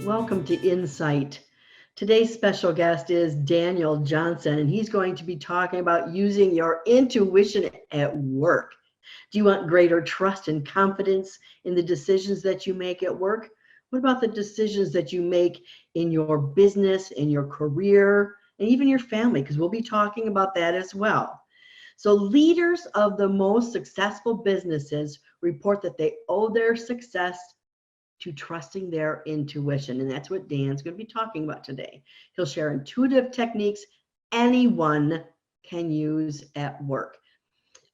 Welcome to Insight. Today's special guest is Daniel Johnson, and he's going to be talking about using your intuition at work. Do you want greater trust and confidence in the decisions that you make at work? What about the decisions that you make in your business, in your career, and even your family? Because we'll be talking about that as well. So, leaders of the most successful businesses report that they owe their success to trusting their intuition. And that's what Dan's going to be talking about today. He'll share intuitive techniques anyone can use at work.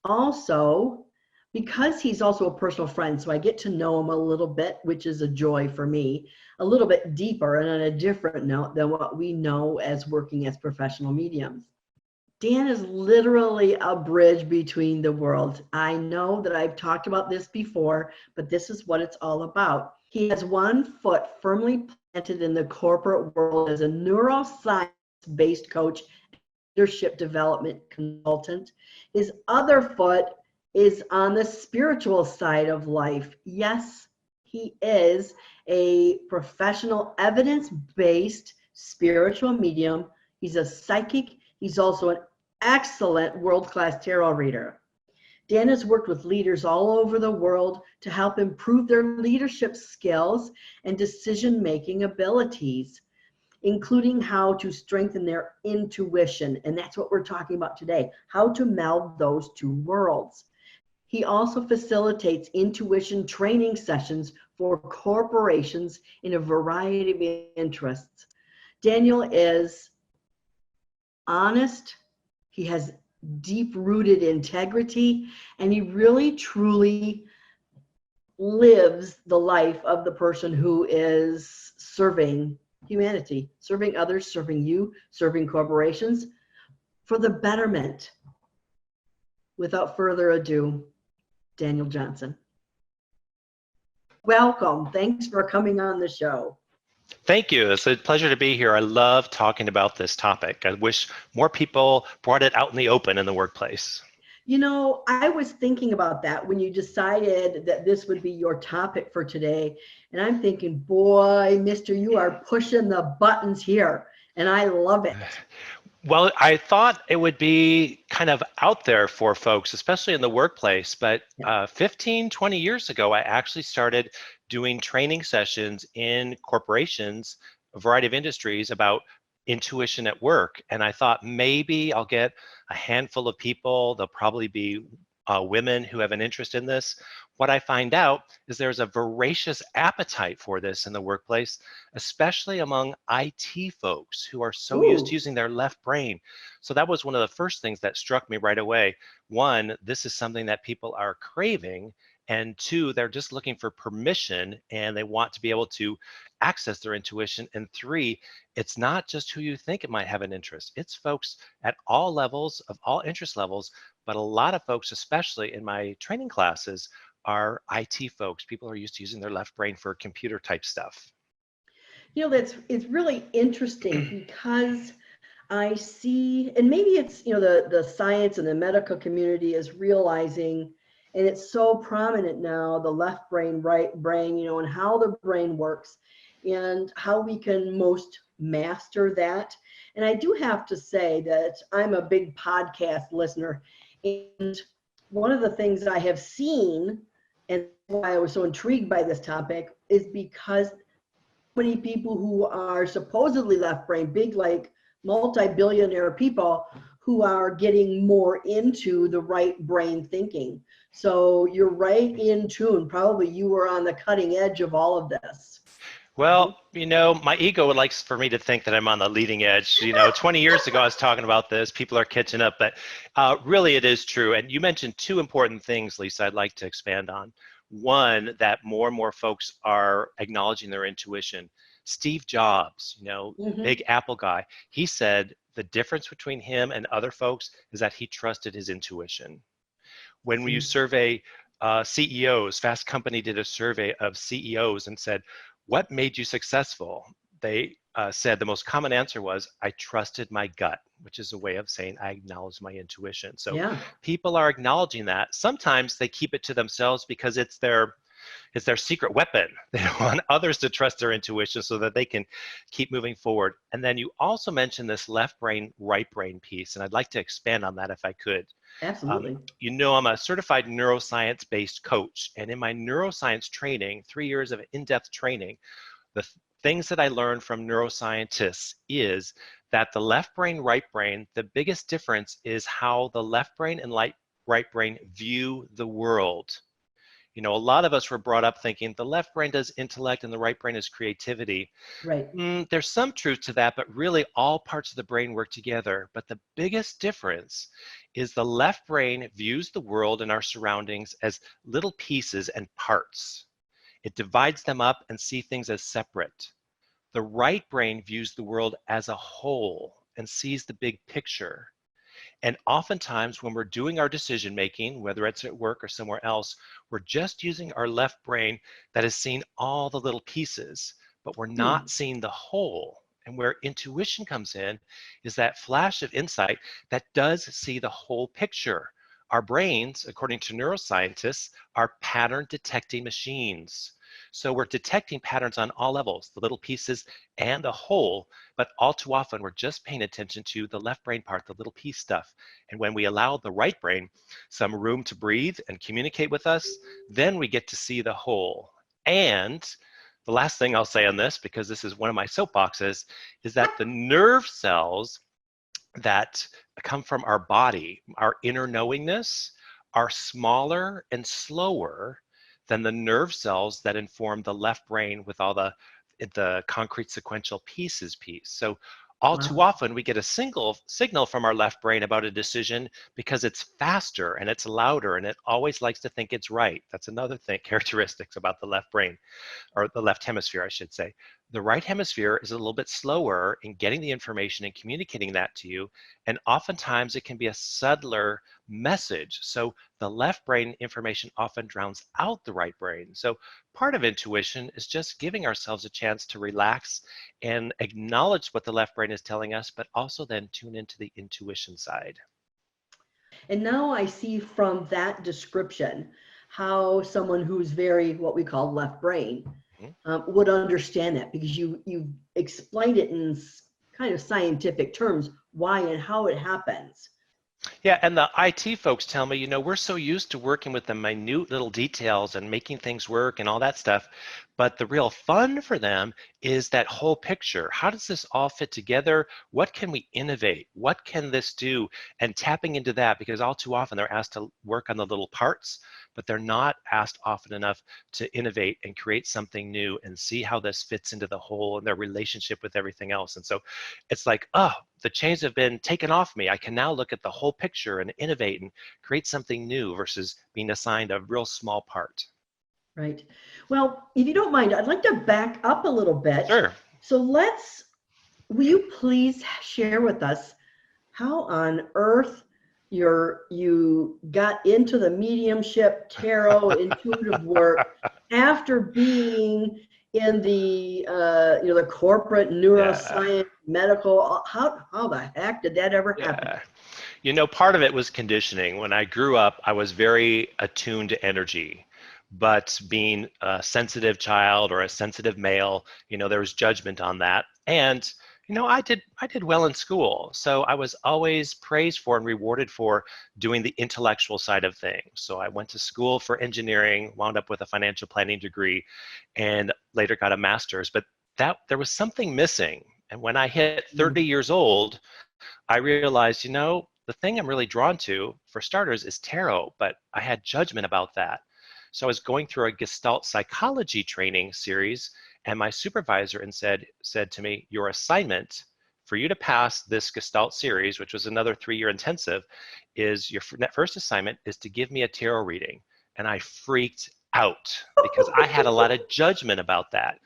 Also, because he's also a personal friend, so I get to know him a little bit, which is a joy for me, a little bit deeper and on a different note than what we know as working as professional mediums. Dan is literally a bridge between the worlds. I know that I've talked about this before, but this is what it's all about. He has one foot firmly planted in the corporate world as a neuroscience-based coach and leadership development consultant. His other foot is on the spiritual side of life. Yes, he is a professional, evidence-based spiritual medium. He's a psychic. He's also an excellent world-class tarot reader. Dan has worked with leaders all over the world to help improve their leadership skills and decision-making abilities, including how to strengthen their intuition. And that's what we're talking about today, how to meld those two worlds. He also facilitates intuition training sessions for corporations in a variety of interests. Daniel is honest, he has deep-rooted integrity, and he really truly lives the life of the person who is serving humanity, serving others, serving you, serving corporations for the betterment. Without further ado, Daniel Johnson. Welcome. Thanks for coming on the show. Thank you. It's a pleasure to be here. I love talking about this topic. I wish more people brought it out in the open in the workplace. You know, I was thinking about that when you decided that this would be your topic for today. And I'm thinking, boy, mister, you are pushing the buttons here. And I love it. Well, I thought it would be kind of out there for folks, especially in the workplace. But 15, 20 years ago, I actually started doing training sessions in corporations, a variety of industries about intuition at work. And I thought maybe I'll get a handful of people. They'll probably be women who have an interest in this. What I find out is there's a voracious appetite for this in the workplace, especially among IT folks who are so used to using their left brain. So that was one of the first things that struck me right away. One, this is something that people are craving. And two, they're just looking for permission and they want to be able to access their intuition. And three, it's not just who you think it might have an interest. It's folks at all levels, of all interest levels, but a lot of folks, especially in my training classes, are IT folks. People are used to using their left brain for computer type stuff. You know, it's really interesting because I see, and maybe it's, you know, the science and the medical community is realizing, and it's so prominent now, the left brain, right brain, you know, and how the brain works and how we can most master that. And I do have to say that I'm a big podcast listener. And one of the things I have seen, and why I was so intrigued by this topic, is because many people who are supposedly left brain, big like multi-billionaire people who are getting more into the right brain thinking. So you're right in tune. Probably you were on the cutting edge of all of this. Well, you know, my ego would like for me to think that I'm on the leading edge. You know, 20 years ago, I was talking about this. People are catching up, but really it is true. And you mentioned two important things, Lisa, I'd like to expand on. One, that more and more folks are acknowledging their intuition. Steve Jobs, you know, big Apple guy, he said the difference between him and other folks is that he trusted his intuition. When you survey CEOs, Fast Company did a survey of CEOs and said, what made you successful? They said the most common answer was, I trusted my gut, which is a way of saying I acknowledge my intuition. So people are acknowledging that. Sometimes they keep it to themselves because it's their It's their secret weapon. They don't want others to trust their intuition so that they can keep moving forward. And then you also mentioned this left brain, right brain piece, and I'd like to expand on that if I could. Absolutely. You know, I'm a certified neuroscience-based coach, and in my neuroscience training, 3 years of in-depth training, the things that I learned from neuroscientists is that the left brain, right brain, the biggest difference is how the left brain and right brain view the world. You know, a lot of us were brought up thinking the left brain does intellect and the right brain is creativity. Right. There's some truth to that, but really all parts of the brain work together. But the biggest difference is the left brain views the world and our surroundings as little pieces and parts. It divides them up and sees things as separate. The right brain views the world as a whole and sees the big picture. And oftentimes when we're doing our decision making, whether it's at work or somewhere else, we're just using our left brain that has seen all the little pieces, but we're not seeing the whole. And where intuition comes in is that flash of insight that does see the whole picture. Our brains, according to neuroscientists, are pattern detecting machines. So we're detecting patterns on all levels, the little pieces and the whole, but all too often we're just paying attention to the left brain part, the little piece stuff. And when we allow the right brain some room to breathe and communicate with us, then we get to see the whole. And the last thing I'll say on this, because this is one of my soapboxes, is that the nerve cells that come from our body, our inner knowingness, are smaller and slower than the nerve cells that inform the left brain with all the concrete sequential pieces piece. So all too often we get a single signal from our left brain about a decision because it's faster and it's louder and it always likes to think it's right. That's another thing, characteristics about the left brain, or the left hemisphere, I should say. The right hemisphere is a little bit slower in getting the information and communicating that to you. And oftentimes it can be a subtler message. So the left brain information often drowns out the right brain. So part of intuition is just giving ourselves a chance to relax and acknowledge what the left brain is telling us, but also then tune into the intuition side. And now I see from that description how someone who's very, what we call left brain, would understand that, because you explained it in kind of scientific terms, why and how it happens. Yeah, and the IT folks tell me, you know, we're so used to working with the minute little details and making things work and all that stuff. But the real fun for them is that whole picture. How does this all fit together? What can we innovate? What can this do? And tapping into that, because all too often they're asked to work on the little parts, but they're not asked often enough to innovate and create something new and see how this fits into the whole and their relationship with everything else. And so it's like, oh, the chains have been taken off me. I can now look at the whole picture and innovate and create something new versus being assigned a real small part. Right. Well, if you don't mind, I'd like to back up a little bit. Sure. So will you please share with us how on earth you got into the mediumship, tarot, intuitive work after being in the the corporate neuroscience, medical. How the heck did that ever happen? You know, part of it was conditioning. When I grew up, I was very attuned to energy. But being a sensitive child or a sensitive male, you know, there was judgment on that. And you know, I did well in school. So I was always praised for and rewarded for doing the intellectual side of things. So I went to school for engineering, wound up with a financial planning degree, and later got a master's. But there was something missing. And when I hit 30 years old, I realized, you know, the thing I'm really drawn to, for starters, is tarot, but I had judgment about that. So I was going through a Gestalt psychology training series, and my supervisor said to me, your assignment for you to pass this Gestalt series, which was another 3-year intensive, is your first assignment is to give me a tarot reading. And I freaked out because I had a lot of judgment about that.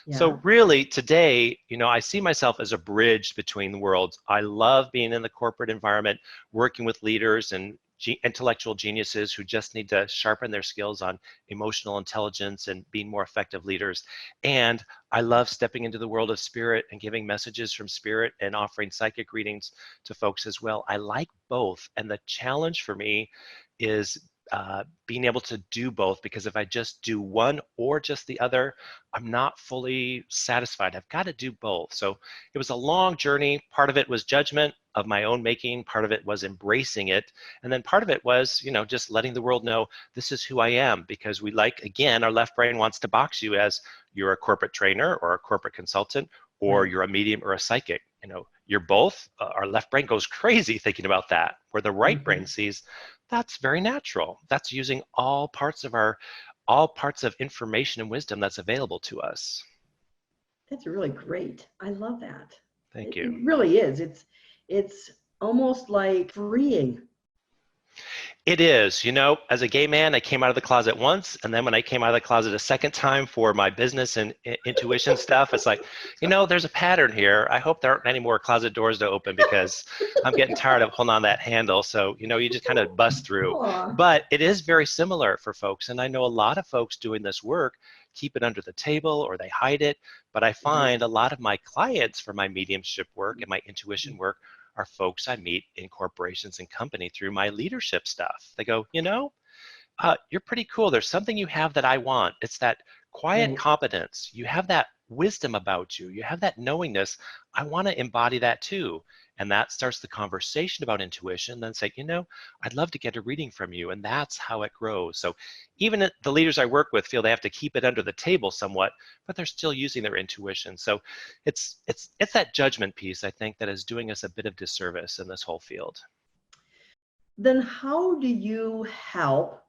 Yeah. So really today, you know, I see myself as a bridge between the worlds. I love being in the corporate environment, working with leaders and intellectual geniuses who just need to sharpen their skills on emotional intelligence and being more effective leaders. And I love stepping into the world of spirit and giving messages from spirit and offering psychic readings to folks as well. I like both. And the challenge for me is being able to do both, because if I just do one or just the other, I'm not fully satisfied. I've got to do both. So it was a long journey. Part of it was judgment of my own making. Part of it was embracing it. And then part of it was, just letting the world know this is who I am, because again, our left brain wants to box you as you're a corporate trainer or a corporate consultant, or Right. you're a medium or a psychic. You're both. Our left brain goes crazy thinking about that, where the right brain sees that's very natural. That's using all parts of information and wisdom that's available to us. That's really great. I love that. Thank It you. really is. It's almost like freeing. It is. As a gay man, I came out of the closet once, and then when I came out of the closet a second time for my business and intuition stuff, it's like, there's a pattern here. I hope there aren't any more closet doors to open, because I'm getting tired of holding on that handle. So, you just kind of bust through. Aw. But it is very similar for folks, and I know a lot of folks doing this work keep it under the table or they hide it. But I find a lot of my clients for my mediumship work and my intuition work are folks I meet in corporations and company through my leadership stuff. They go, you're pretty cool. There's something you have that I want. It's that quiet Right. competence. You have that wisdom about you. You have that knowingness. I want to embody that too. And that starts the conversation about intuition. Then say, I'd love to get a reading from you. And that's how it grows. So even the leaders I work with feel they have to keep it under the table somewhat, but they're still using their intuition. So it's that judgment piece, I think, that is doing us a bit of disservice in this whole field. Then how do you help,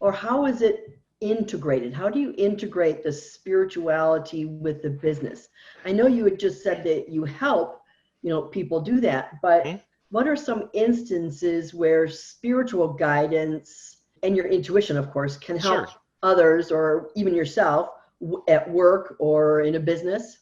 or how is it integrated? How do you integrate the spirituality with the business? I know you had just said that you help, people do that, but what are some instances where spiritual guidance and your intuition, of course, can help others or even yourself at work or in a business?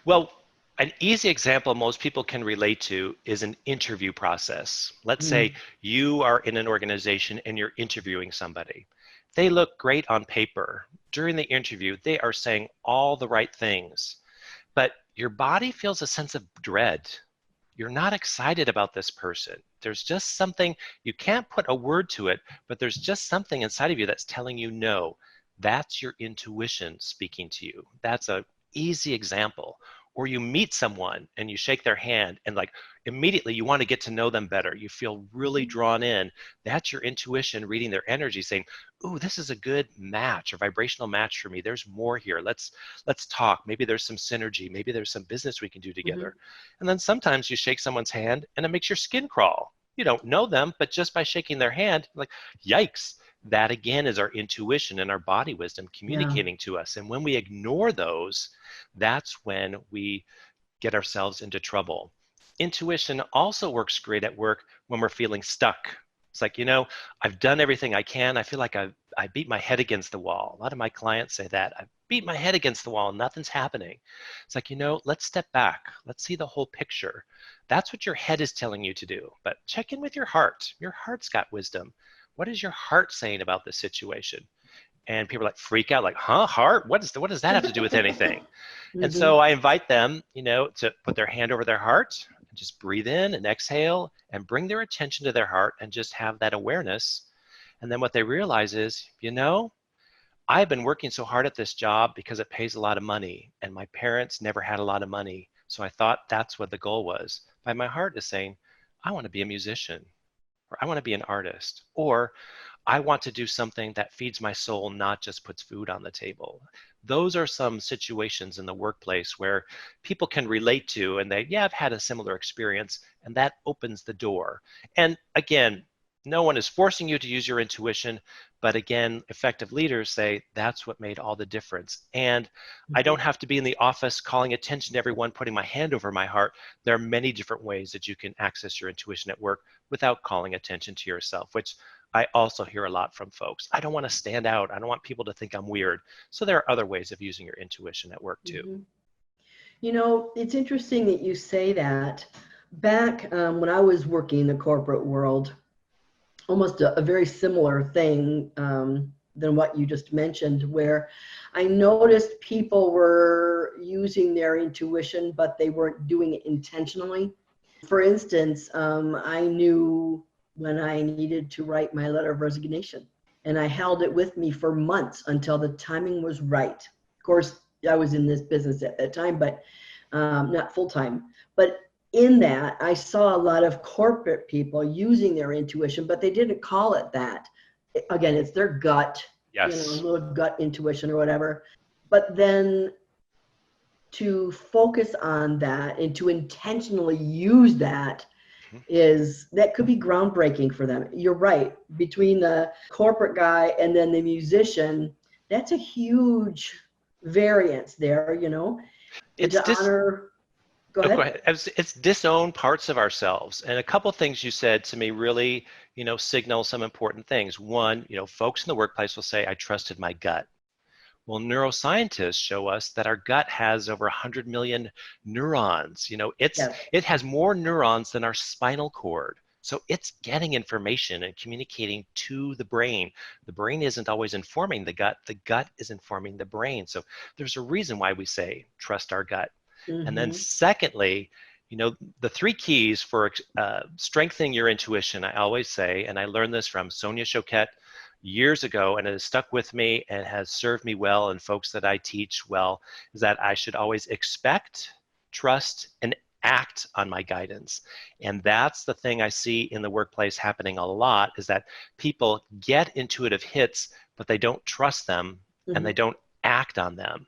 Well, an easy example most people can relate to is an interview process. Let's say you are in an organization and you're interviewing somebody. They look great on paper. During the interview, they are saying all the right things, but your body feels a sense of dread. You're not excited about this person. There's just something, you can't put a word to it, but there's just something inside of you that's telling you no. That's your intuition speaking to you. That's an easy example. Or you meet someone and you shake their hand and immediately you want to get to know them better. You feel really drawn in. That's your intuition reading their energy saying, ooh, this is a good match or vibrational match for me. There's more here. Let's talk. Maybe there's some synergy. Maybe there's some business we can do together. And then sometimes you shake someone's hand and it makes your skin crawl. You don't know them, but just by shaking their hand, yikes. That again is our intuition and our body wisdom communicating to us. And when we ignore those, that's when we get ourselves into trouble. Intuition also works great at work when we're feeling stuck. It's like, I've done everything I can. I feel like I beat my head against the wall. A lot of my clients say that. I beat my head against the wall and nothing's happening. It's like, let's step back. Let's see the whole picture. That's what your head is telling you to do. But check in with your heart. Your heart's got wisdom. What is your heart saying about this situation? And people freak out, heart? What does that have to do with anything? And so I invite them, to put their hand over their heart and just breathe in and exhale and bring their attention to their heart and just have that awareness. And then what they realize is, I've been working so hard at this job because it pays a lot of money and my parents never had a lot of money. So I thought that's what the goal was. But my heart is saying, I want to be a musician, or I want to be an artist, or I want to do something that feeds my soul, not just puts food on the table. Those are some situations in the workplace where people can relate to, and I've had a similar experience, and that opens the door. And again, no one is forcing you to use your intuition, but again, effective leaders say that's what made all the difference. And I don't have to be in the office calling attention to everyone, putting my hand over my heart. There are many different ways that you can access your intuition at work without calling attention to yourself, which I also hear a lot from folks. I don't want to stand out. I don't want people to think I'm weird. So there are other ways of using your intuition at work too. It's interesting that you say that. Back when I was working in the corporate world, almost a very similar thing than what you just mentioned, where I noticed people were using their intuition, but they weren't doing it intentionally. For instance, I knew when I needed to write my letter of resignation. And I held it with me for months until the timing was right. Of course, I was in this business at that time, but not full time. But in that, I saw a lot of corporate people using their intuition, but they didn't call it that. Again, it's their gut, Yes. a little gut intuition or whatever. But then to focus on that and to intentionally use that that could be groundbreaking for them. You're right. Between the corporate guy and then the musician, that's a huge variance there, It's to honor. Go ahead. Go ahead. It's disown parts of ourselves. And a couple things you said to me really, signal some important things. One, folks in the workplace will say, I trusted my gut. Well, neuroscientists show us that our gut has over 100 million neurons. It has more neurons than our spinal cord. So it's getting information and communicating to the brain. The brain isn't always informing the gut is informing the brain. So there's a reason why we say trust our gut. Mm-hmm. And then secondly, the 3 keys for strengthening your intuition, I always say, and I learned this from Sonia Choquette years ago, and it has stuck with me and has served me well and folks that I teach well, is that I should always expect, trust, and act on my guidance. And that's the thing I see in the workplace happening a lot, is that people get intuitive hits, but they don't trust them and they don't act on them.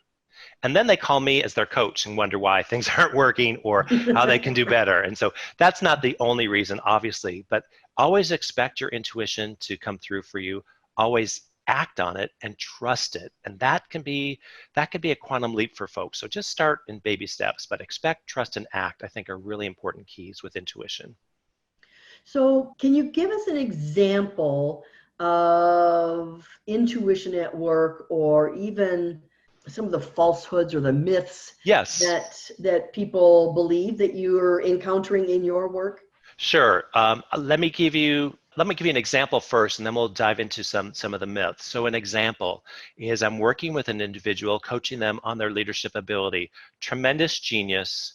And then they call me as their coach and wonder why things aren't working or how they can do better. And so that's not the only reason, obviously, but always expect your intuition to come through for you. Always act on it and trust it. And that can be a quantum leap for folks. So just start in baby steps, but expect, trust, and act, I think, are really important keys with intuition. So can you give us an example of intuition at work, or even some of the falsehoods or the myths that people believe that you're encountering in your work? Sure. Let me give you an example first, and then we'll dive into some of the myths. So an example is I'm working with an individual, coaching them on their leadership ability. Tremendous genius,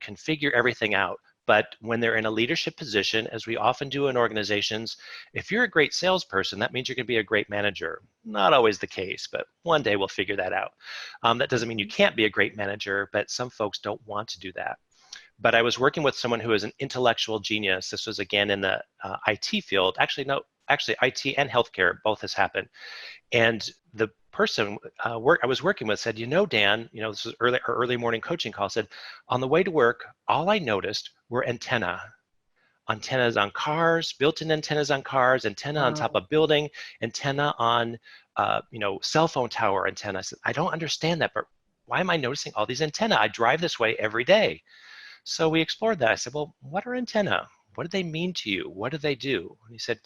can figure everything out. But when they're in a leadership position, as we often do in organizations, if you're a great salesperson, that means you're going to be a great manager. Not always the case, but one day we'll figure that out. That doesn't mean you can't be a great manager, but some folks don't want to do that. But I was working with someone who is an intellectual genius. This was, again, in the IT field. Actually, IT and healthcare, both has happened. And the person I was working with said, Dan, this was early morning coaching call, said, on the way to work, all I noticed were antennas on cars, built-in antennas on cars, antenna on top of building, antenna on, cell phone tower antenna. I said, I don't understand that, but why am I noticing all these antenna? I drive this way every day. So we explored that. I said, well, what are antenna? What do they mean to you? What do they do? And he said,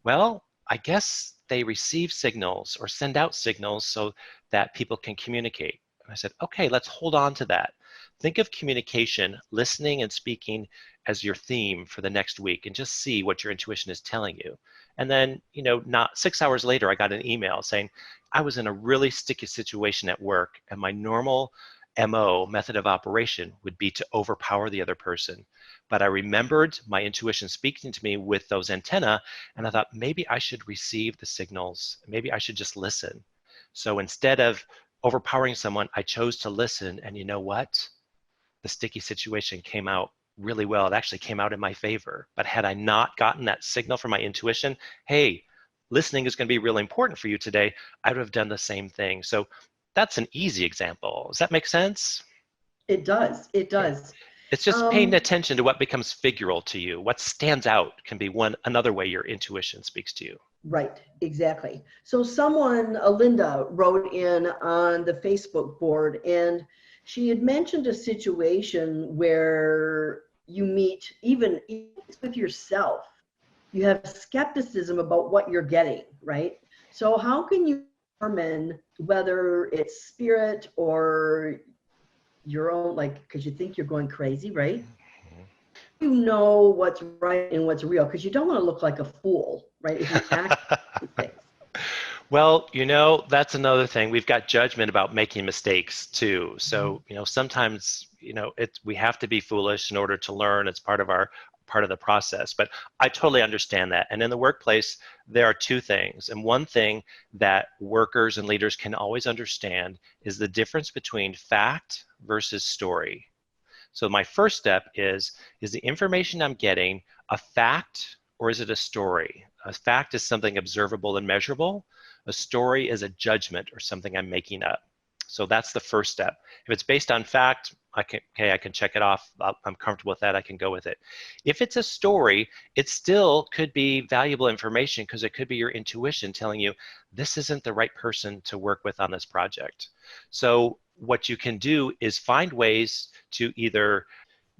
well, I guess they receive signals or send out signals so that people can communicate. And I said, okay, let's hold on to that. Think of communication, listening and speaking as your theme for the next week, and just see what your intuition is telling you. And then, not 6 hours later, I got an email saying, I was in a really sticky situation at work, and my normal method of operation would be to overpower the other person. But I remembered my intuition speaking to me with those antenna, and I thought maybe I should receive the signals. Maybe I should just listen. So instead of overpowering someone, I chose to listen, and you know what? The sticky situation came out really well. It actually came out in my favor. But had I not gotten that signal from my intuition, hey, listening is going to be really important for you today, I would have done the same thing. So that's an easy example. Does that make sense? It does. It does. It's just paying attention to what becomes figural to you. What stands out can be another way your intuition speaks to you. Right, exactly. So someone, Linda, wrote in on the Facebook board, and she had mentioned a situation where you meet, even with yourself, you have skepticism about what you're getting, right? So how can you determine whether it's spirit or your own, because you think you're going crazy, right? You know what's right and what's real, because you don't want to look like a fool, right? If you act things. Well, that's another thing. We've got judgment about making mistakes too. So, sometimes, we have to be foolish in order to learn. It's part of our part of the process. But I totally understand that. And in the workplace, there are two things. And one thing that workers and leaders can always understand is the difference between fact versus story. So my first step is the information I'm getting a fact or is it a story? A fact is something observable and measurable. A story is a judgment or something I'm making up. So that's the first step. If it's based on fact, I can check it off. I'm comfortable with that. I can go with it. If it's a story, it still could be valuable information because it could be your intuition telling you this isn't the right person to work with on this project. So what you can do is find ways to either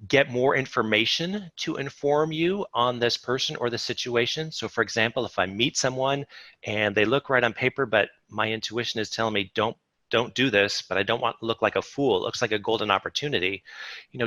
get more information to inform you on this person or the situation. So for example, if I meet someone and they look right on paper, but my intuition is telling me don't do this, but I don't want to look like a fool. It looks like a golden opportunity.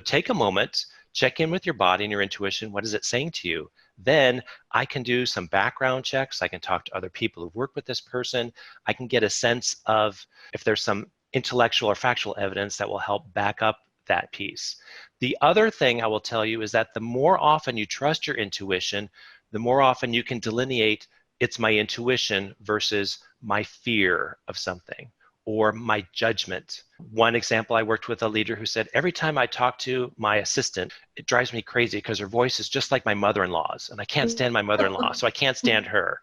Take a moment, check in with your body and your intuition. What is it saying to you? Then I can do some background checks. I can talk to other people who've worked with this person. I can get a sense of if there's some intellectual or factual evidence that will help back up that piece. The other thing I will tell you is that the more often you trust your intuition, the more often you can delineate it's my intuition versus my fear of something or my judgment. One example, I worked with a leader who said, every time I talk to my assistant, it drives me crazy because her voice is just like my mother-in-law's, and I can't stand my mother-in-law, so I can't stand her.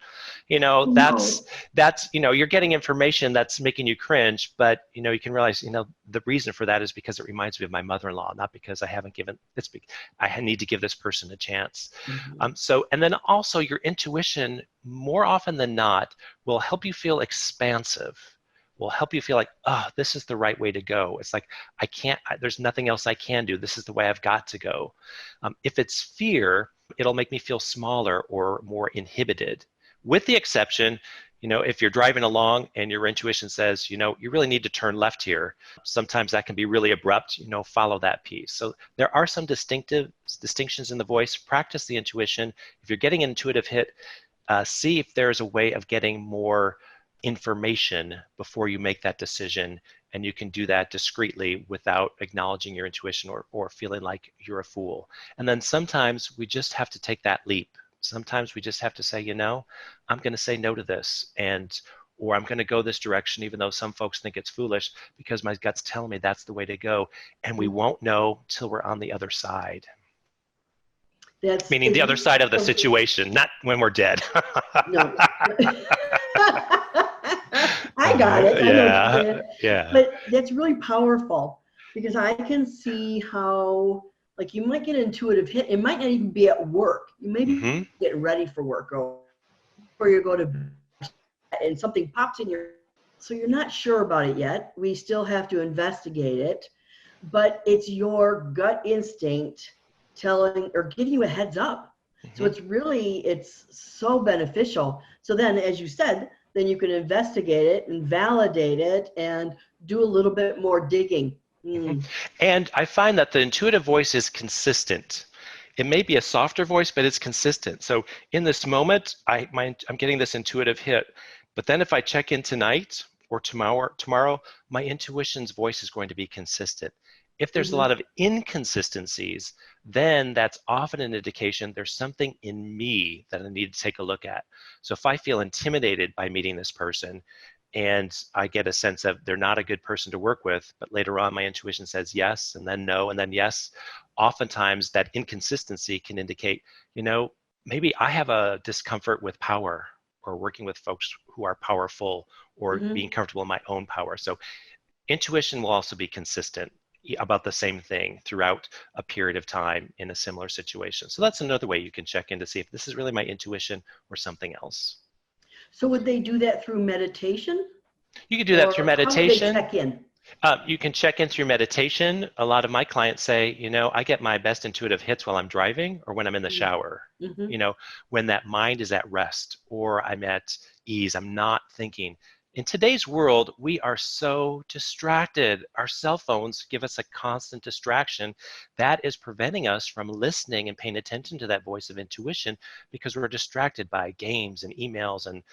That's you're getting information that's making you cringe, but you can realize, the reason for that is because it reminds me of my mother-in-law, not because I need to give this person a chance. Mm-hmm. And then also your intuition, more often than not, will help you feel expansive. Will help you feel like, oh, this is the right way to go. It's like, there's nothing else I can do. This is the way I've got to go. If it's fear, it'll make me feel smaller or more inhibited. With the exception, if you're driving along and your intuition says, you really need to turn left here, sometimes that can be really abrupt, follow that piece. So there are some distinctions in the voice. Practice the intuition. If you're getting an intuitive hit, see if there's a way of getting more information before you make that decision, and you can do that discreetly without acknowledging your intuition or feeling like you're a fool. And then sometimes we just have to take that leap. Sometimes we just have to say, I'm going to say no to this, or I'm going to go this direction even though some folks think it's foolish, because my gut's telling me that's the way to go, and we won't know till we're on the other side. Meaning the other side of the situation, not when we're dead. No. I got it. Yeah. But that's really powerful because I can see how, like, you might get an intuitive hit. It might not even be at work. You may be getting ready for work or you go to and something pops in your, so you're not sure about it yet. We still have to investigate it, but it's your gut instinct telling or giving you a heads up. So it's so beneficial. So then, as you said, then you can investigate it and validate it and do a little bit more digging. And I find that the intuitive voice is consistent. It may be a softer voice, but it's consistent. So in this moment, I'm getting this intuitive hit. But then if I check in tonight or tomorrow, my intuition's voice is going to be consistent. If there's a lot of inconsistencies, then that's often an indication there's something in me that I need to take a look at. So if I feel intimidated by meeting this person and I get a sense of they're not a good person to work with, but later on my intuition says yes, and then no, and then yes, oftentimes that inconsistency can indicate, maybe I have a discomfort with power or working with folks who are powerful or being comfortable in my own power. So intuition will also be consistent about the same thing throughout a period of time in a similar situation. So that's another way you can check in to see if this is really my intuition or something else. So would they do that through meditation? You can do that through meditation. How would they check in? You can check in through meditation. A lot of my clients say, I get my best intuitive hits while I'm driving or when I'm in the shower, when that mind is at rest or I'm at ease, I'm not thinking. In today's world, we are so distracted. Our cell phones give us a constant distraction that is preventing us from listening and paying attention to that voice of intuition because we're distracted by games and emails and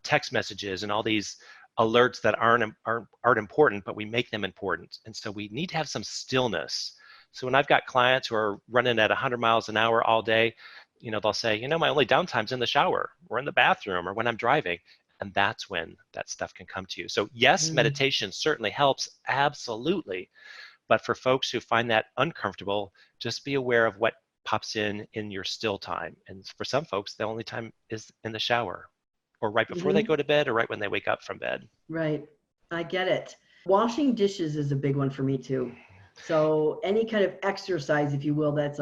text messages and all these alerts that aren't important, but we make them important. And so we need to have some stillness So when I've got clients who are running at 100 miles an hour all day, they'll say, my only downtime's in the shower or in the bathroom or when I'm driving. And that's when that stuff can come to you. So yes, meditation certainly helps, absolutely. But for folks who find that uncomfortable, just be aware of what pops in your still time. And for some folks, the only time is in the shower or right before they go to bed or right when they wake up from bed. Right. I get it. Washing dishes is a big one for me too. So any kind of exercise, if you will, that's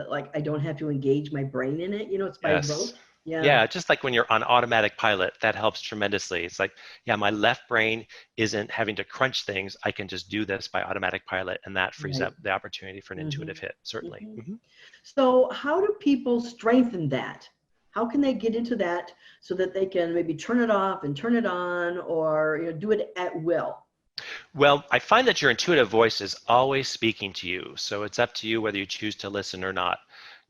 like I don't have to engage my brain in it. It's by rote. Yeah, just like when you're on automatic pilot, that helps tremendously. It's like, yeah, my left brain isn't having to crunch things. I can just do this by automatic pilot, and that frees up the opportunity for an intuitive hit, certainly. So how do people strengthen that? How can they get into that so that they can maybe turn it off and turn it on, or do it at will? Well, I find that your intuitive voice is always speaking to you. So it's up to you whether you choose to listen or not.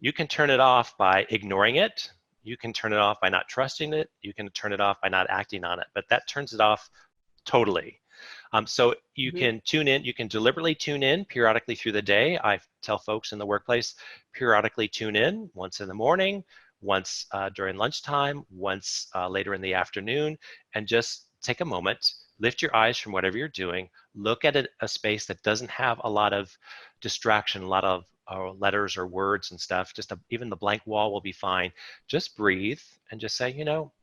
You can turn it off by ignoring it. You can turn it off by not trusting it. You can turn it off by not acting on it, but that turns it off totally. So you can tune in, you can deliberately tune in periodically through the day. I tell folks in the workplace, periodically tune in once in the morning, once during lunchtime, once later in the afternoon, and just take a moment, lift your eyes from whatever you're doing, look at a space that doesn't have a lot of distraction, a lot of letters or words and stuff. Even the blank wall will be fine. Just breathe and just say,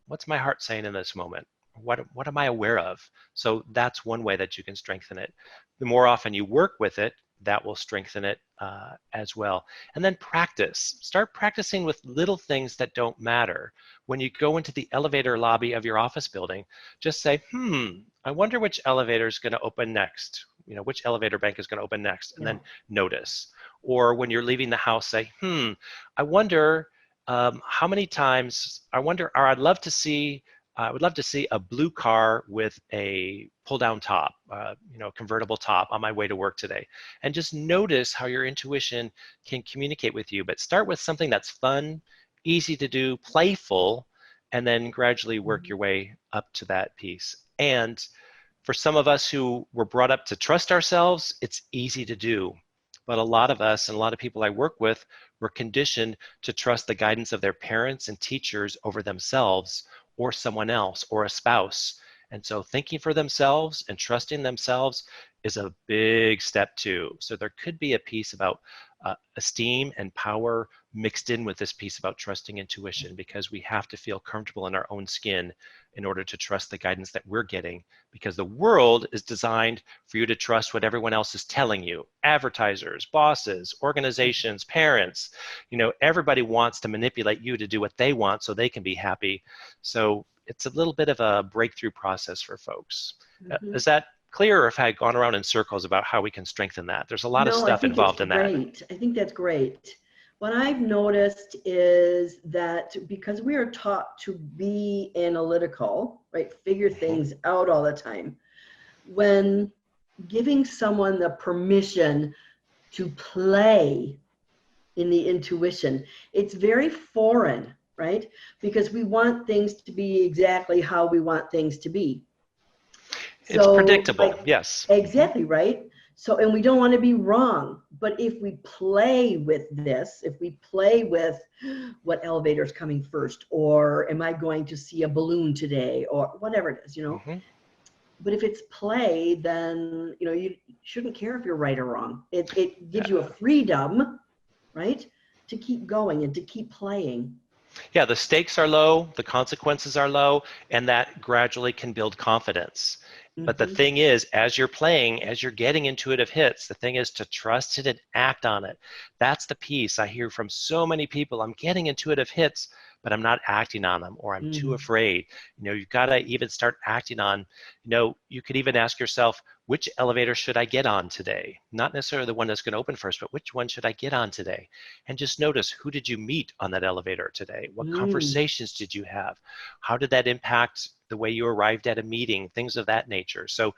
what's my heart saying in this moment? What am I aware of? So that's one way that you can strengthen it. The more often you work with it, that will strengthen it as well. And then practice. Start practicing with little things that don't matter. When you go into the elevator lobby of your office building, just say, I wonder which elevator is going to open next. Which elevator bank is going to open next, and then notice. Or when you're leaving the house, say, I wonder how many times, or I would love to see a blue car with a pull-down top, convertible top on my way to work today. And just notice how your intuition can communicate with you. But start with something that's fun, easy to do, playful, and then gradually work your way up to that piece. And for some of us who were brought up to trust ourselves, it's easy to do. But a lot of us and a lot of people I work with were conditioned to trust the guidance of their parents and teachers over themselves or someone else or a spouse. And so thinking for themselves and trusting themselves is a big step too. So there could be a piece about esteem and power mixed in with this piece about trusting intuition, because we have to feel comfortable in our own skin in order to trust the guidance that we're getting, because the world is designed for you to trust what everyone else is telling you. Advertisers, bosses, organizations, parents, everybody wants to manipulate you to do what they want so they can be happy. So it's a little bit of a breakthrough process for folks. Is that clear, or if I had gone around in circles about how we can strengthen that? There's a lot of stuff involved in that. I think that's great. What I've noticed is that because we are taught to be analytical, right, figure things out all the time, when giving someone the permission to play in the intuition, it's very foreign, right? Because we want things to be exactly how we want things to be. It's predictable, yes. Exactly, right? So, and we don't want to be wrong. But if we play with this, if we play with what elevator is coming first, or am I going to see a balloon today, or whatever it is, But if it's play, then, you shouldn't care if you're right or wrong. It gives you a freedom, right, to keep going and to keep playing. Yeah, the stakes are low, the consequences are low, and that gradually can build confidence. But the thing is, as you're playing, as you're getting intuitive hits, the thing is to trust it and act on it. That's the piece I hear from so many people. I'm getting intuitive hits, but I'm not acting on them, or I'm too afraid. You've got to even start acting on, you could even ask yourself, which elevator should I get on today? Not necessarily the one that's going to open first, but which one should I get on today? And just notice, who did you meet on that elevator today? What conversations did you have? How did that impact the way you arrived at a meeting? Things of that nature. So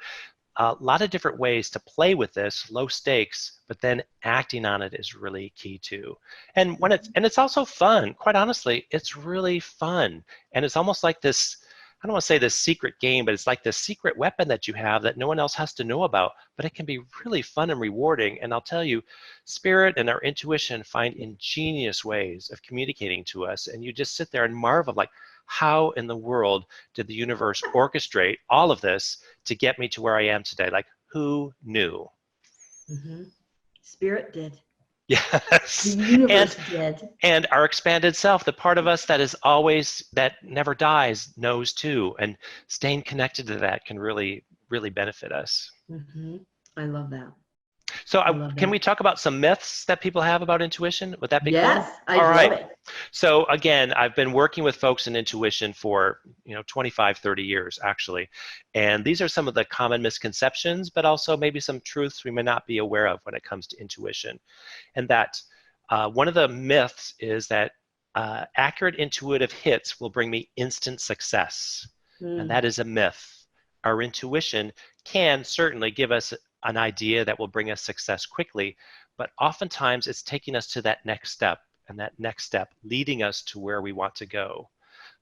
a lot of different ways to play with this, low stakes, but then acting on it is really key too. And it's also fun. Quite honestly, it's really fun. And it's almost like this, I don't want to say this secret game, but it's like this secret weapon that you have that no one else has to know about, but it can be really fun and rewarding. And I'll tell you, spirit and our intuition find ingenious ways of communicating to us. And you just sit there and marvel, like, how in the world did the universe orchestrate all of this to get me to where I am today? Like, who knew? Mm-hmm. Spirit did. Yes. The universe did. And our expanded self, the part of us that is always, that never dies, knows too. And staying connected to that can really, really benefit us. Mm-hmm. I love that. So I love can that. we talk about some myths that people have about intuition? Would that be cool? Yes, I All love right. it. So again, I've been working with folks in intuition for 25, 30 years actually. And these are some of the common misconceptions, but also maybe some truths we may not be aware of when it comes to intuition. And that one of the myths is that accurate intuitive hits will bring me instant success. And that is a myth. Our intuition can certainly give us an idea that will bring us success quickly, but oftentimes it's taking us to that next step, and that next step leading us to where we want to go.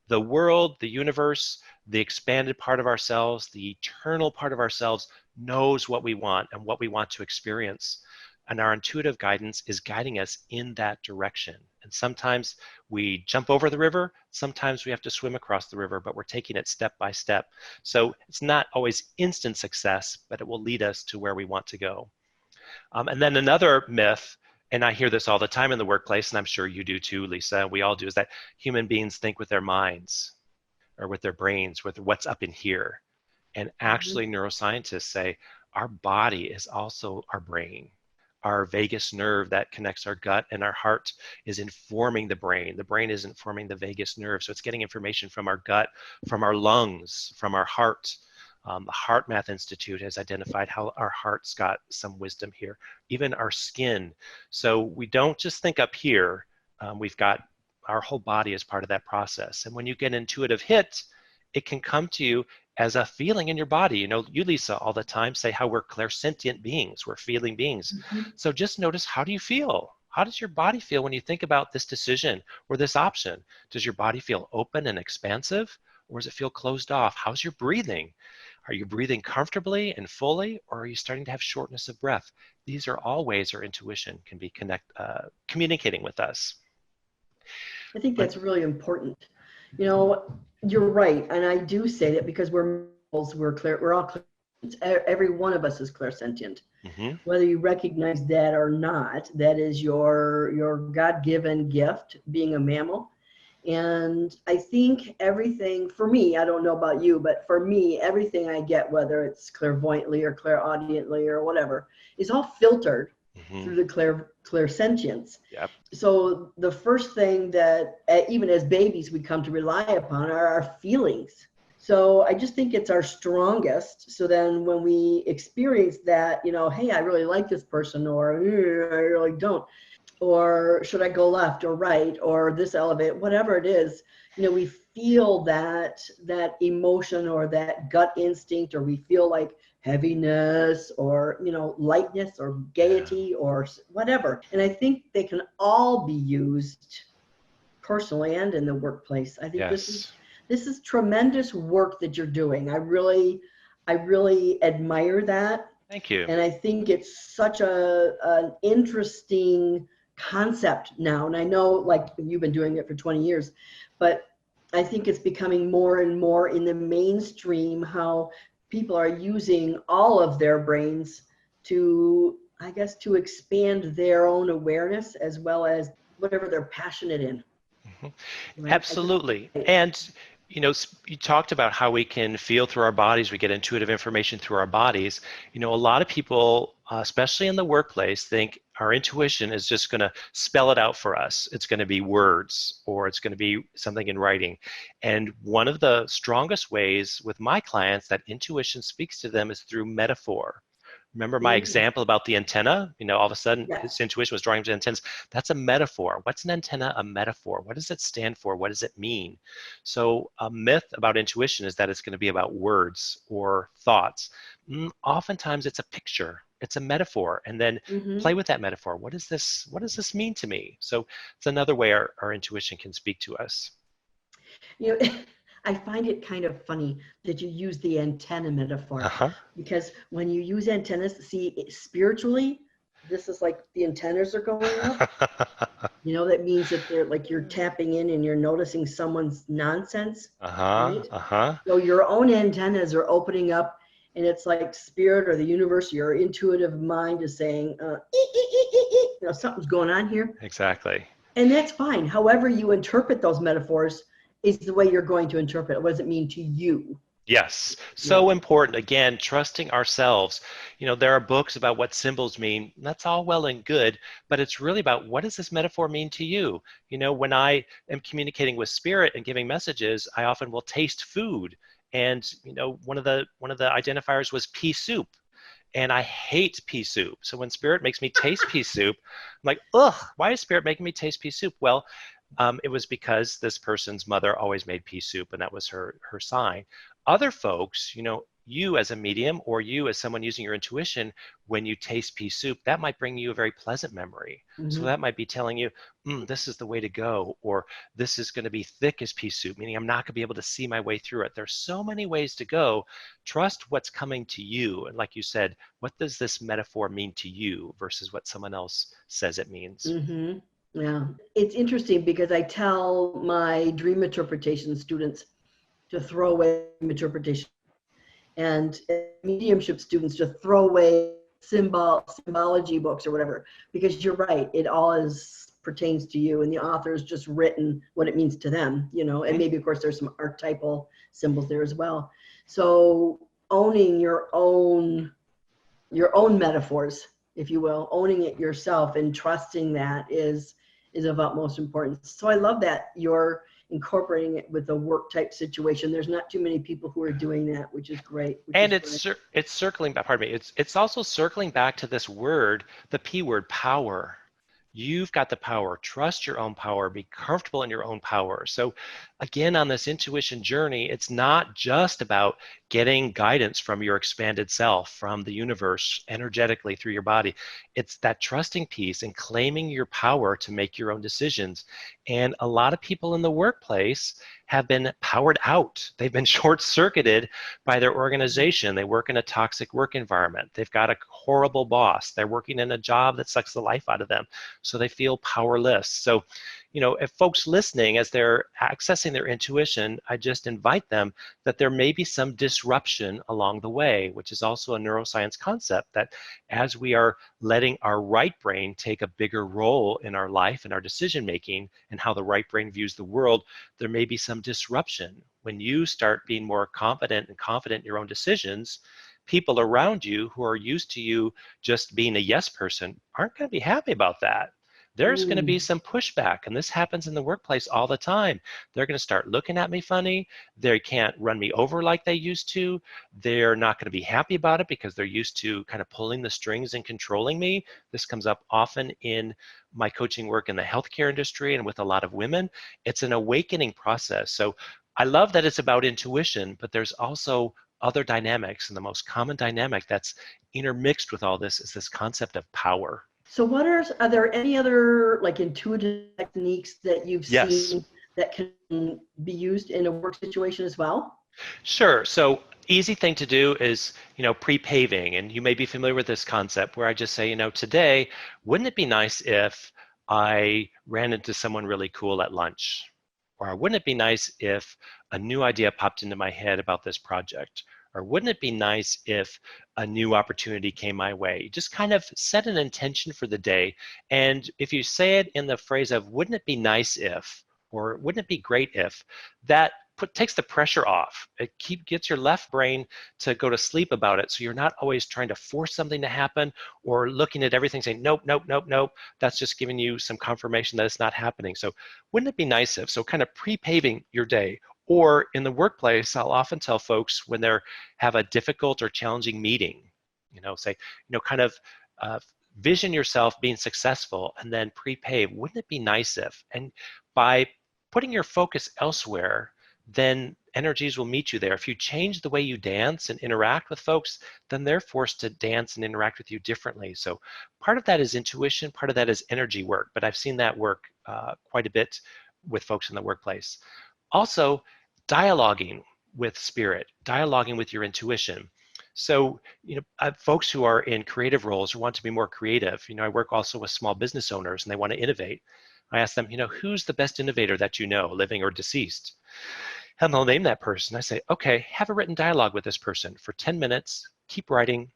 The world, the universe, the expanded part of ourselves, the eternal part of ourselves knows what we want and what we want to experience. And our intuitive guidance is guiding us in that direction. And sometimes we jump over the river, sometimes we have to swim across the river, but we're taking it step by step. So it's not always instant success, but it will lead us to where we want to go. And then another myth, and I hear this all the time in the workplace, and I'm sure you do too, Lisa, we all do, is that human beings think with their minds or with their brains, with what's up in here. And actually, neuroscientists say our body is also our brain. Our vagus nerve that connects our gut and our heart is informing the brain. The brain is informing the vagus nerve. So it's getting information from our gut, from our lungs, from our heart. The Heart Math Institute has identified how our heart's got some wisdom here, even our skin. So we don't just think up here. We've got our whole body as part of that process. And when you get an intuitive hit, it can come to you as a feeling in your body. You, Lisa, all the time say how we're clairsentient beings, we're feeling beings. So just notice, how do you feel? How does your body feel when you think about this decision or this option? Does your body feel open and expansive, or does it feel closed off? How's your breathing? Are you breathing comfortably and fully, or are you starting to have shortness of breath? These are all ways our intuition can be communicating with us. I think that's really important. You're right, and I do say that because we're clear. We're all clear. Every one of us is clairsentient. Whether you recognize that or not, that is your God-given gift, being a mammal. And I think everything, for me, I don't know about you, but for me, everything I get, whether it's clairvoyantly or clairaudiently or whatever, is all filtered through the clairsentience. Yep. So the first thing that, even as babies, we come to rely upon are our feelings. So I just think it's our strongest. So then when we experience that, hey, I really like this person, or I really don't, or should I go left or right, or this elevate, whatever it is, we feel that emotion or that gut instinct, or we feel like heaviness or, lightness or gaiety or whatever. And I think they can all be used personally and in the workplace. I think this is tremendous work that you're doing. I really admire that. Thank you. And I think it's such an interesting concept now. And I know, like, you've been doing it for 20 years, but I think it's becoming more and more in the mainstream how people are using all of their brains to, I guess, to expand their own awareness as well as whatever they're passionate in. Right? Absolutely. And you talked about how we can feel through our bodies. We get intuitive information through our bodies. A lot of people, especially in the workplace, think our intuition is just going to spell it out for us. It's going to be words, or it's going to be something in writing. And one of the strongest ways with my clients that intuition speaks to them is through metaphor. Remember my example about the antenna? All of a sudden his intuition was drawing him to antennas. That's a metaphor. What's an antenna? A metaphor. What does it stand for? What does it mean? So a myth about intuition is that it's going to be about words or thoughts. Oftentimes it's a picture. It's a metaphor. And then play with that metaphor. What does this mean to me? So it's another way our intuition can speak to us. I find it kind of funny that you use the antenna metaphor, Uh-huh. because when you use antennas, see, spiritually, this is like the antennas are going up. That means that they're like you're tapping in and you're noticing someone's nonsense, Uh-huh. right? Uh-huh. So your own antennas are opening up, and it's like spirit or the universe, your intuitive mind is saying, something's going on here. Exactly. And that's fine. However you interpret those metaphors is the way you're going to interpret it. What does it mean to you? Yes, Yeah. so important. Again, trusting ourselves. There are books about what symbols mean. That's all well and good, but it's really about what does this metaphor mean to you? When I am communicating with spirit and giving messages, I often will taste food. And one of the identifiers was pea soup. And I hate pea soup. So when spirit makes me taste pea soup, I'm like, ugh, why is spirit making me taste pea soup? Well, it was because this person's mother always made pea soup, and that was her sign. Other folks, you as a medium or you as someone using your intuition, when you taste pea soup, that might bring you a very pleasant memory. So that might be telling you, this is the way to go, or this is going to be thick as pea soup, meaning I'm not going to be able to see my way through it. There's so many ways to go. Trust what's coming to you. And like you said, what does this metaphor mean to you versus what someone else says it means? Mm-hmm. Yeah. It's interesting because I tell my dream interpretation students to throw away interpretation, and mediumship students to throw away symbology books or whatever, because you're right, it all pertains to you, and the author's just written what it means to them, and maybe of course there's some archetypal symbols there as well. So owning your own metaphors, if you will, owning it yourself and trusting that is of utmost importance. So I love that you're incorporating it with a work type situation. There's not too many people who are doing that, which is great. And it's circling back, pardon me, it's also circling back to this word, the P word, power. You've got the power. Trust your own power. Be comfortable in your own power. So again, on this intuition journey, it's not just about getting guidance from your expanded self, from the universe energetically through your body. It's that trusting piece and claiming your power to make your own decisions. And a lot of people in the workplace have been powered out. They've been short-circuited by their organization. They work in a toxic work environment. They've got a horrible boss. They're working in a job that sucks the life out of them. So they feel powerless. So, if folks listening, as they're accessing their intuition, I just invite them that there may be some disruption along the way, which is also a neuroscience concept, that as we are letting our right brain take a bigger role in our life and our decision making and how the right brain views the world, there may be some disruption. When you start being more confident in your own decisions, people around you who are used to you just being a yes person aren't going to be happy about that. There's going to be some pushback, and this happens in the workplace all the time. They're going to start looking at me funny. They can't run me over like they used to. They're not going to be happy about it because they're used to kind of pulling the strings and controlling me. This comes up often in my coaching work in the healthcare industry and with a lot of women. It's an awakening process. So I love that it's about intuition, but there's also other dynamics, and the most common dynamic that's intermixed with all this is this concept of power. So are there any other like intuitive techniques that you've Yes. seen that can be used in a work situation as well? Sure. So easy thing to do is, pre-paving, and you may be familiar with this concept where I just say, today, wouldn't it be nice if I ran into someone really cool at lunch? Or wouldn't it be nice if a new idea popped into my head about this project? Or wouldn't it be nice if a new opportunity came my way? Just kind of set an intention for the day. And if you say it in the phrase of, wouldn't it be nice if, or wouldn't it be great if, that takes the pressure off. It gets your left brain to go to sleep about it. So you're not always trying to force something to happen or looking at everything saying, nope, nope, nope, nope. That's just giving you some confirmation that it's not happening. So wouldn't it be nice if? So kind of pre-paving your day. Or in the workplace, I'll often tell folks when they have a difficult or challenging meeting, say, kind of vision yourself being successful and then pre-pave. Wouldn't it be nice if? And by putting your focus elsewhere, then energies will meet you there. If you change the way you dance and interact with folks, then they're forced to dance and interact with you differently. So part of that is intuition, part of that is energy work, but I've seen that work quite a bit with folks in the workplace. Also, dialoguing with spirit, dialoguing with your intuition. So, folks who are in creative roles or want to be more creative, I work also with small business owners and they want to innovate. I ask them, who's the best innovator that you know, living or deceased? And they'll name that person. I say, okay, have a written dialogue with this person for 10 minutes, keep writing,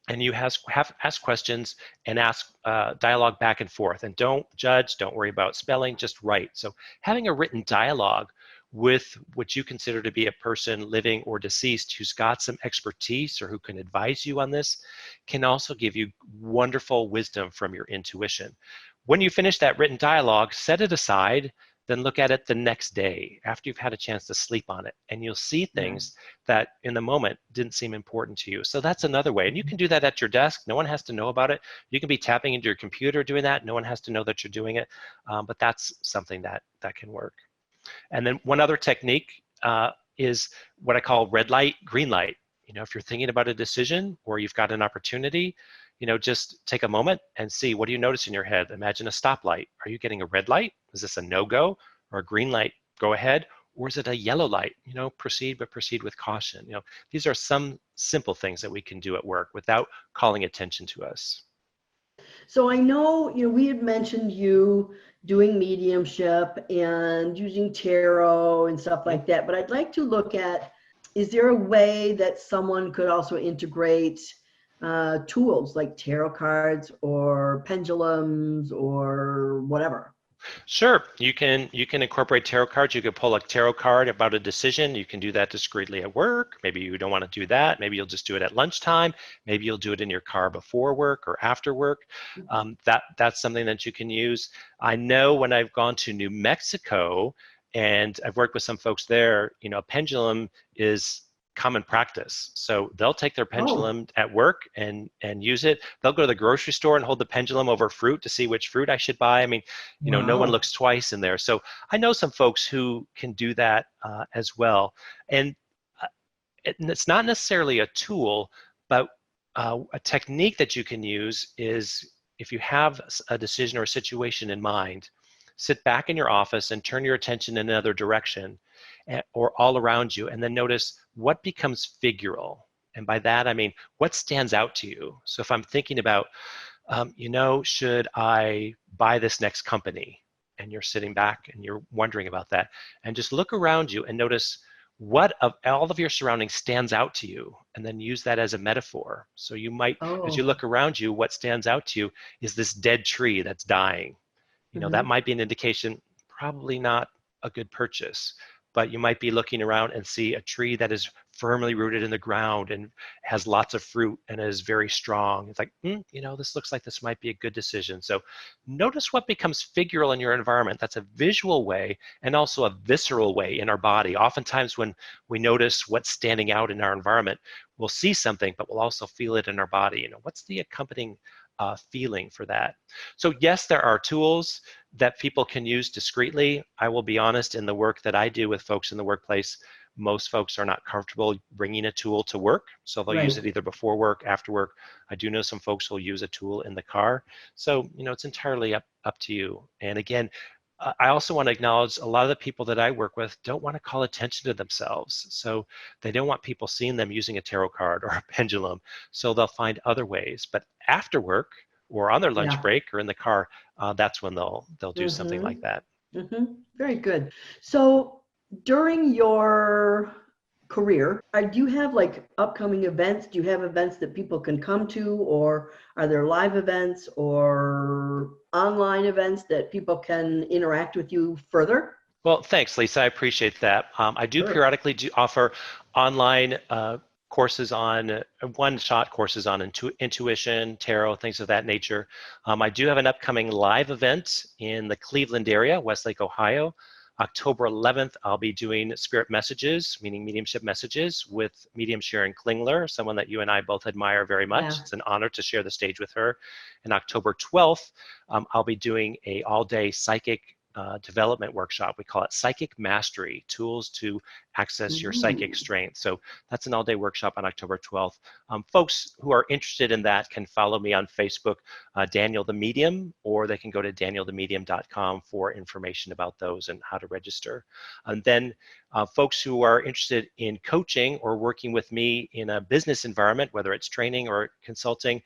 and you ask questions and ask dialogue back and forth. And don't judge, don't worry about spelling, just write. So having a written dialogue with what you consider to be a person living or deceased who's got some expertise or who can advise you on this can also give you wonderful wisdom from your intuition. When you finish that written dialogue, set it aside, then look at it the next day after you've had a chance to sleep on it, and you'll see things that in the moment didn't seem important to you. So that's another way, and you can do that at your desk. No one has to know about it. You can be tapping into your computer doing that. No one has to know that you're doing it, but that's something that can work. And then one other technique is what I call red light, green light. If you're thinking about a decision or you've got an opportunity, just take a moment and see, what do you notice in your head? Imagine a stoplight. Are you getting a red light? Is this a no-go? Or a green light, go ahead? Or is it a yellow light? Proceed, but proceed with caution. These are some simple things that we can do at work without calling attention to us. So I know, we had mentioned you doing mediumship and using tarot and stuff like that, but I'd like to look at, is there a way that someone could also integrate tools like tarot cards or pendulums or whatever? Sure, you can incorporate tarot cards. You could pull a tarot card about a decision. You can do that discreetly at work. Maybe you don't want to do that. Maybe you'll just do it at lunchtime. Maybe you'll do it in your car before work or after work. That's something that you can use. I know when I've gone to New Mexico and I've worked with some folks there, a pendulum is common practice. So they'll take their pendulum at work and use it. They'll go to the grocery store and hold the pendulum over fruit to see which fruit I should buy. I mean, no one looks twice in there. So I know some folks who can do that as well. And it's not necessarily a tool, but a technique that you can use is, if you have a decision or a situation in mind, sit back in your office and turn your attention in another direction or all around you, and then notice what becomes figural. And by that, I mean, what stands out to you? So if I'm thinking about, should I buy this next company? And you're sitting back and you're wondering about that, and just look around you and notice what of all of your surroundings stands out to you, and then use that as a metaphor. So you might, as you look around you, what stands out to you is this dead tree that's dying. That might be an indication, probably not a good purchase, but you might be looking around and see a tree that is firmly rooted in the ground and has lots of fruit and is very strong. It's like, this looks like this might be a good decision. So notice what becomes figural in your environment. That's a visual way and also a visceral way in our body. Oftentimes when we notice what's standing out in our environment, we'll see something, but we'll also feel it in our body. What's the accompanying feeling for that? So yes, there are tools that people can use discreetly. I will be honest, in the work that I do with folks in the workplace, most folks are not comfortable bringing a tool to work. So they'll use it either before work, after work. I do know some folks will use a tool in the car. So, it's entirely up to you. And again, I also want to acknowledge a lot of the people that I work with don't want to call attention to themselves. So they don't want people seeing them using a tarot card or a pendulum. So they'll find other ways. But after work or on their lunch break or in the car, that's when they'll do something like that. Very good. So during your career, do you have like upcoming events? Do you have events that people can come to, or are there live events or online events that people can interact with you further? Well, thanks, Lisa. I appreciate that. I do periodically offer online courses on one-shot courses on intuition, tarot, things of that nature. I do have an upcoming live event in the Cleveland area, Westlake, Ohio. October 11th, I'll be doing spirit messages, meaning mediumship messages, with medium Sharon Klingler, someone that you and I both admire very much. It's an honor to share the stage with her. And October 12th, I'll be doing a all-day psychic development workshop. We call it Psychic Mastery, Tools to Access Your Psychic Strength. So that's an all-day workshop on October 12th. Folks who are interested in that can follow me on Facebook, Daniel the Medium, or they can go to danielthemedium.com for information about those and how to register. And then folks who are interested in coaching or working with me in a business environment, whether it's training or consulting,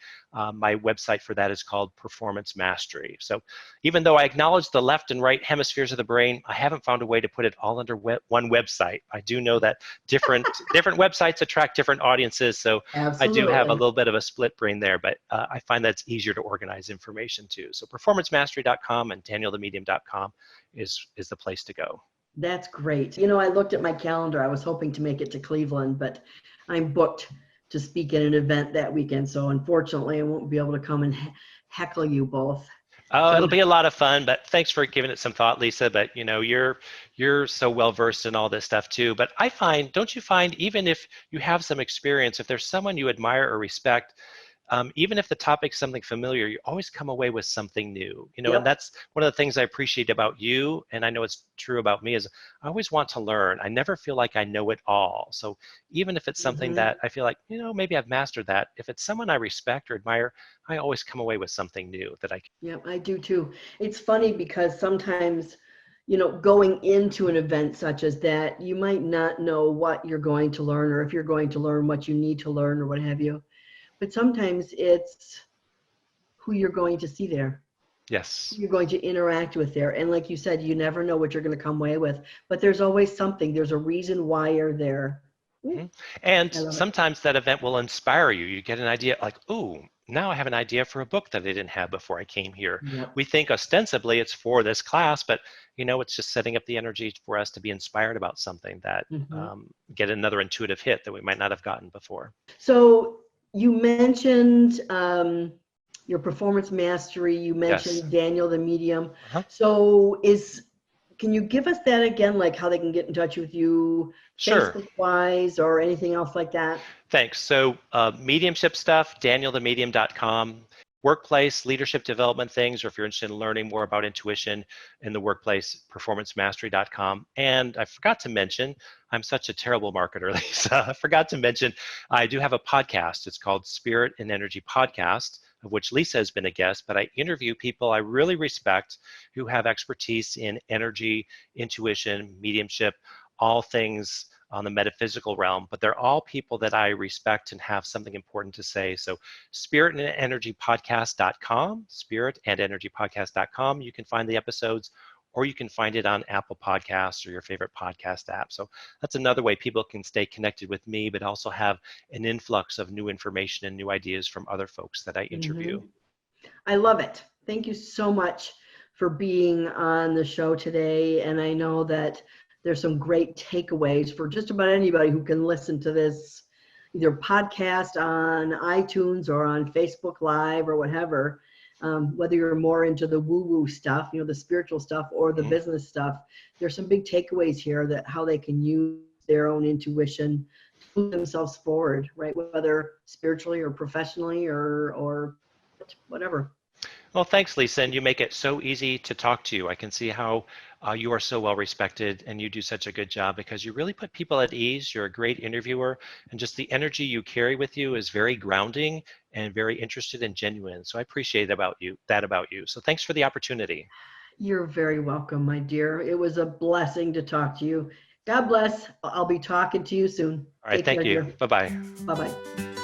my website for that is called Performance Mastery. So even though I acknowledge the left and right hemispheres of the brain, I haven't found a way to put it all under one website. I do know that different websites attract different audiences, so Absolutely. I do have a little bit of a split brain there, but I find that it's easier to organize information too. So performancemastery.com and danielthemedium.com is the place to go. That's great. You know, I looked at my calendar. I was hoping to make it to Cleveland, but I'm booked to speak at an event that weekend. So unfortunately, I won't be able to come and heckle you both. Oh, it'll be a lot of fun, but thanks for giving it some thought, Lisa. But you know, you're so well versed in all this stuff too. But I find, don't you find, even if you have some experience, if there's someone you admire or respect, even if the topic's something familiar, you always come away with something new, you know. Yep. And that's one of the things I appreciate about you, and I know it's true about me, is I always want to learn. I never feel like I know it all. So even if it's something that I feel like, you know, maybe I've mastered that, if it's someone I respect or admire, I always come away with something new that I can. Yeah, I do too. It's funny because sometimes, you know, going into an event such as that, you might not know what you're going to learn, or if you're going to learn what you need to learn, or what have you. But sometimes it's who you're going to see there. Yes. Who you're going to interact with there. And like you said, you never know what you're going to come away with. But there's always something. There's a reason why you're there. And sometimes that event will inspire you. You get an idea like, ooh, now I have an idea for a book that I didn't have before I came here. Yep. We think ostensibly it's for this class, but you know, it's just setting up the energy for us to be inspired about something that get another intuitive hit that we might not have gotten before. So you mentioned your performance mastery. You mentioned Daniel the Medium. So can you give us that again, like how they can get in touch with you, sure, Facebook-wise, or anything else like that? Thanks. So mediumship stuff, danielthemedium.com. Workplace, leadership development things, or if you're interested in learning more about intuition in the workplace, performancemastery.com. And I forgot to mention, I'm such a terrible marketer, Lisa. I forgot to mention, I do have a podcast. It's called Spirit and Energy Podcast, of which Lisa has been a guest, but I interview people I really respect who have expertise in energy, intuition, mediumship, all things on the metaphysical realm, but they're all people that I respect and have something important to say. So spiritandenergypodcast.com, spiritandenergypodcast.com. You can find the episodes, or you can find it on Apple Podcasts or your favorite podcast app. So that's another way people can stay connected with me, but also have an influx of new information and new ideas from other folks that I interview. I love it. Thank you so much for being on the show today. And I know that there's some great takeaways for just about anybody who can listen to this, either podcast on iTunes or on Facebook Live or whatever, whether you're more into the woo-woo stuff, you know, the spiritual stuff, or the business stuff. There's some big takeaways here that how they can use their own intuition to move themselves forward, right? Whether spiritually or professionally or whatever. Well, thanks, Lisa, and you make it so easy to talk to you. I can see how you are so well respected, and you do such a good job because you really put people at ease. You're a great interviewer, and just the energy you carry with you is very grounding and very interested and genuine. So I appreciate that about you. So thanks for the opportunity. You're very welcome, my dear. It was a blessing to talk to you. God bless. I'll be talking to you soon. All right, thank you. Bye-bye. Bye-bye.